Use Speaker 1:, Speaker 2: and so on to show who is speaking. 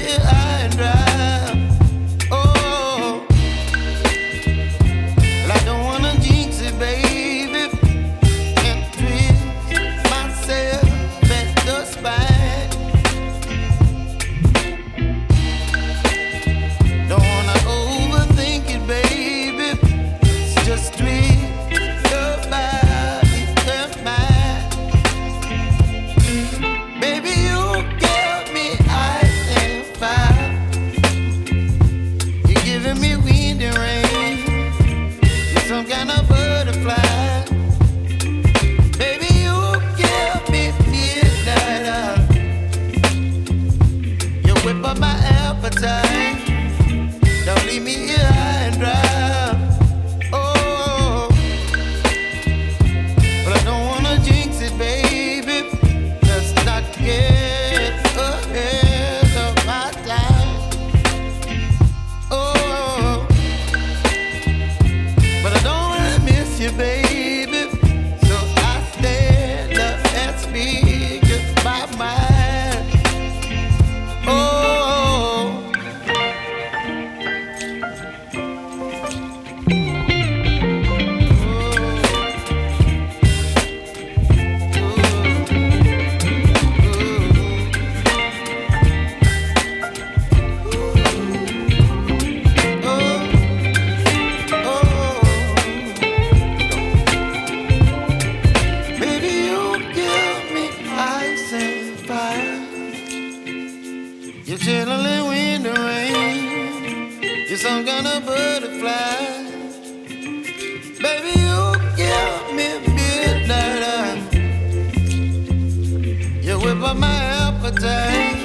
Speaker 1: here high and dry. Oh, well, I don't wanna jinx it, baby, and twist myself at the spine. Don't wanna overthink it, baby. It's just twist your body and mine. Baby, you give me ice and fire. You're giving me wind and rain. You're some kind of butterfly. Baby, you give me midnight. You whip up my appetite. Don't leave me here high and dry. Oh, but I don't wanna jinx it, baby. Let's not get ahead of my time. Oh, but I don't wanna miss you, baby. So I stand up and speak my mind. Oh. You're chilling wind and rain. You're some kind of butterfly. Baby, you give me midnight. You whip up my appetite.